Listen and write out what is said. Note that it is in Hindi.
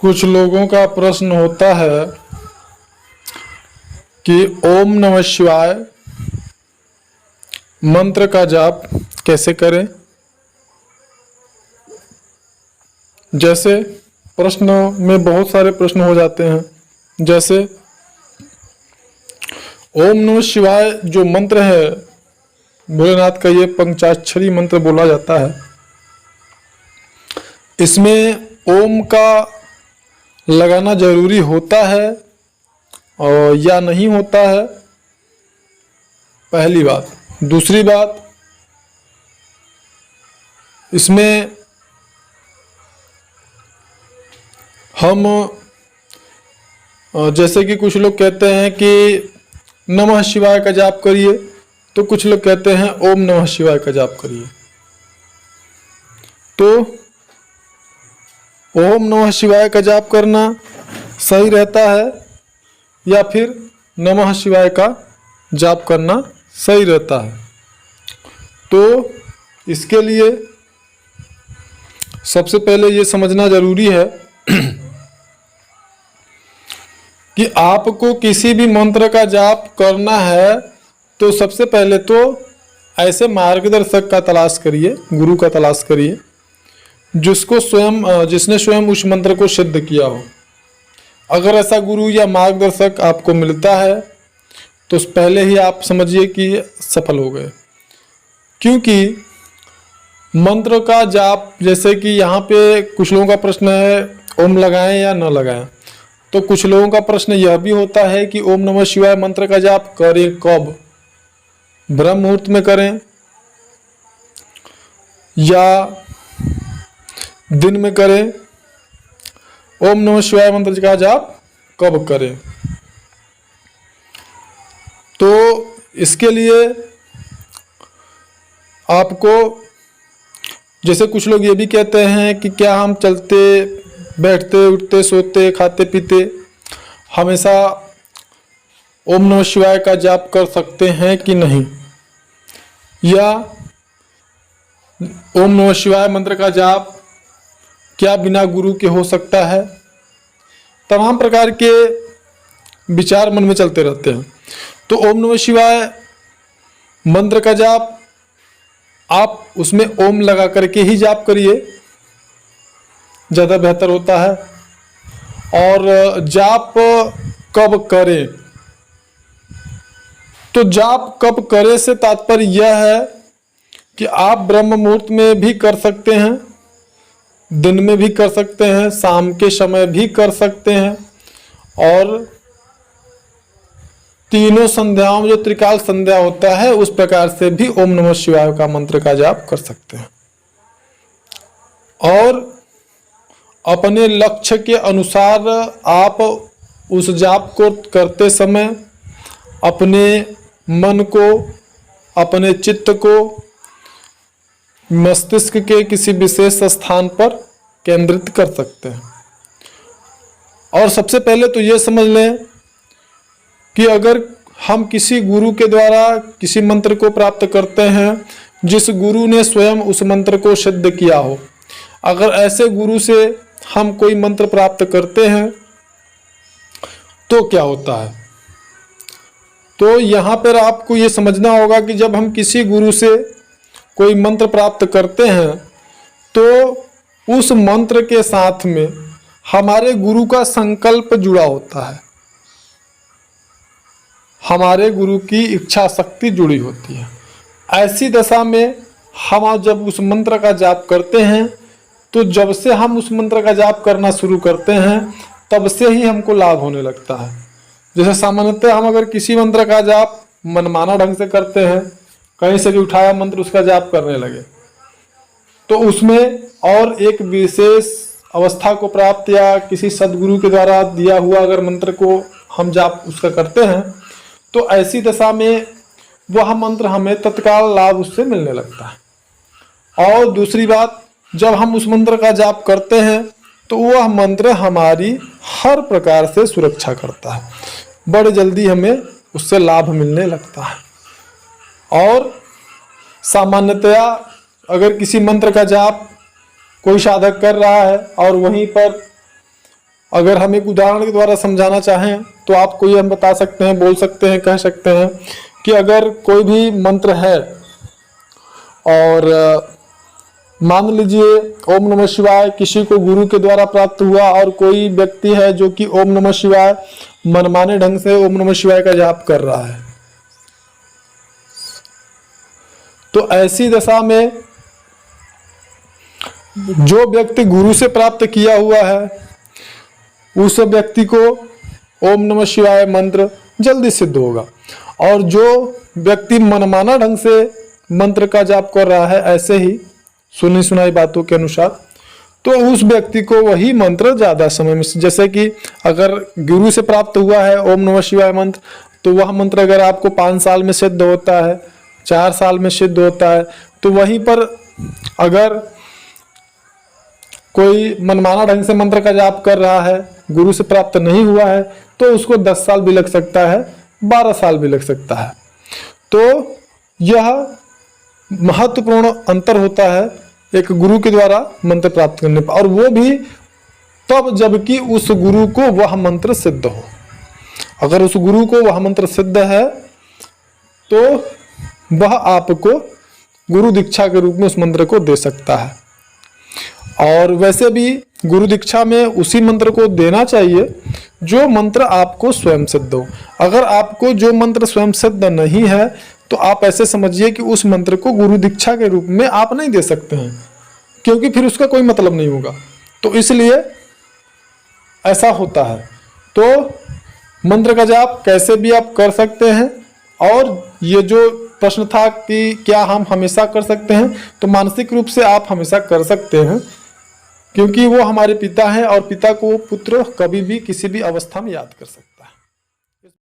कुछ लोगों का प्रश्न होता है कि ओम नमः शिवाय मंत्र का जाप कैसे करें। जैसे प्रश्न में बहुत सारे प्रश्न हो जाते हैं। जैसे ओम नमः शिवाय जो मंत्र है, भोलेनाथ का ये पंचाक्षरी मंत्र बोला जाता है। इसमें ओम का लगाना जरूरी होता है और या नहीं होता है, पहली बात। दूसरी बात, इसमें हम जैसे कि कुछ लोग कहते हैं कि नमः शिवाय का जाप करिए, तो कुछ लोग कहते हैं ओम नमः शिवाय का जाप करिए। तो ओम नमः शिवाय का जाप करना सही रहता है या फिर नमः शिवाय का जाप करना सही रहता है। तो इसके लिए सबसे पहले ये समझना जरूरी है कि आपको किसी भी मंत्र का जाप करना है तो सबसे पहले तो ऐसे मार्गदर्शक का तलाश करिए, गुरु का तलाश करिए, जिसने स्वयं उस मंत्र को सिद्ध किया हो। अगर ऐसा गुरु या मार्गदर्शक आपको मिलता है तो पहले ही आप समझिए कि सफल हो गए। क्योंकि मंत्र का जाप, जैसे कि यहाँ पे कुछ लोगों का प्रश्न है ओम लगाएं या न लगाएं, तो कुछ लोगों का प्रश्न यह भी होता है कि ओम नमः शिवाय मंत्र का जाप करें कब, ब्रह्म मुहूर्त में करें या दिन में करें, ओम नमः शिवाय मंत्र का जाप कब करें। तो इसके लिए आपको, जैसे कुछ लोग ये भी कहते हैं कि क्या हम चलते बैठते उठते सोते खाते पीते हमेशा ओम नमः शिवाय का जाप कर सकते हैं कि नहीं, या ओम नमः शिवाय मंत्र का जाप क्या बिना गुरु के हो सकता है। तमाम प्रकार के विचार मन में चलते रहते हैं। तो ओम नमः शिवाय मंत्र का जाप आप उसमें ओम लगा करके ही जाप करिए, ज़्यादा बेहतर होता है। और जाप कब करें, तो जाप कब करें से तात्पर्य यह है कि आप ब्रह्म मुहूर्त में भी कर सकते हैं, दिन में भी कर सकते हैं, शाम के समय भी कर सकते हैं, और तीनों संध्याओं में जो त्रिकाल संध्या होता है उस प्रकार से भी ओम नमः शिवाय का मंत्र का जाप कर सकते हैं। और अपने लक्ष्य के अनुसार आप उस जाप को करते समय अपने मन को, अपने चित्त को मस्तिष्क के किसी विशेष स्थान पर केंद्रित कर सकते हैं। और सबसे पहले तो ये समझ लें कि अगर हम किसी गुरु के द्वारा किसी मंत्र को प्राप्त करते हैं जिस गुरु ने स्वयं उस मंत्र को सिद्ध किया हो, अगर ऐसे गुरु से हम कोई मंत्र प्राप्त करते हैं तो क्या होता है। तो यहाँ पर आपको ये समझना होगा कि जब हम किसी गुरु से कोई मंत्र प्राप्त करते हैं तो उस मंत्र के साथ में हमारे गुरु का संकल्प जुड़ा होता है, हमारे गुरु की इच्छा शक्ति जुड़ी होती है। ऐसी दशा में हम जब उस मंत्र का जाप करते हैं तो जब से हम उस मंत्र का जाप करना शुरू करते हैं तब से ही हमको लाभ होने लगता है। जैसे सामान्यतः हम अगर किसी मंत्र का जाप मनमाना ढंग से करते हैं, कहीं से भी उठाया मंत्र उसका जाप करने लगे, तो उसमें और एक विशेष अवस्था को प्राप्त या किसी सदगुरु के द्वारा दिया हुआ अगर मंत्र को हम जाप उसका करते हैं तो ऐसी दशा में वह मंत्र हमें तत्काल लाभ उससे मिलने लगता है। और दूसरी बात, जब हम उस मंत्र का जाप करते हैं तो वह मंत्र हमारी हर प्रकार से सुरक्षा करता है, बड़े जल्दी हमें उससे लाभ मिलने लगता है। और सामान्यतया अगर किसी मंत्र का जाप कोई साधक कर रहा है और वहीं पर अगर हम एक उदाहरण के द्वारा समझाना चाहें तो आपको ये हम बता सकते हैं, बोल सकते हैं, कह सकते हैं कि अगर कोई भी मंत्र है और मान लीजिए ओम नमः शिवाय किसी को गुरु के द्वारा प्राप्त हुआ और कोई व्यक्ति है जो कि ओम नमः शिवाय मनमाने ढंग से ओम नमः शिवाय का जाप कर रहा है, तो ऐसी दशा में जो व्यक्ति गुरु से प्राप्त किया हुआ है उस व्यक्ति को ओम नमः शिवाय मंत्र जल्दी सिद्ध होगा, और जो व्यक्ति मनमाना ढंग से मंत्र का जाप कर रहा है ऐसे ही सुनी सुनाई बातों के अनुसार, तो उस व्यक्ति को वही मंत्र ज़्यादा समय में, जैसे कि अगर गुरु से प्राप्त हुआ है ओम नमः शिवाय मंत्र, तो वह मंत्र अगर आपको 5 साल में सिद्ध होता है, 4 साल में सिद्ध होता है, तो वहीं पर अगर कोई मनमाना ढंग से मंत्र का जाप कर रहा है, गुरु से प्राप्त नहीं हुआ है, तो उसको 10 साल भी लग सकता है, 12 साल भी लग सकता है। तो यह महत्वपूर्ण अंतर होता है एक गुरु के द्वारा मंत्र प्राप्त करने पर, और वो भी तब जबकि उस गुरु को वह मंत्र सिद्ध हो। अगर उस गुरु को वह मंत्र सिद्ध है तो वह आपको गुरु दीक्षा के रूप में उस मंत्र को दे सकता है। और वैसे भी गुरु दीक्षा में उसी मंत्र को देना चाहिए जो मंत्र आपको स्वयं सिद्ध हो। अगर आपको जो मंत्र स्वयं सिद्ध नहीं है तो आप ऐसे समझिए कि उस मंत्र को गुरु दीक्षा के रूप में आप नहीं दे सकते हैं, क्योंकि फिर उसका कोई मतलब नहीं होगा। तो इसलिए ऐसा होता है। तो मंत्र का जाप कैसे भी आप कर सकते हैं, और ये जो प्रश्न था कि क्या हम हमेशा कर सकते हैं, तो मानसिक रूप से आप हमेशा कर सकते हैं, क्योंकि वो हमारे पिता हैं और पिता को पुत्र कभी भी किसी भी अवस्था में याद कर सकता है।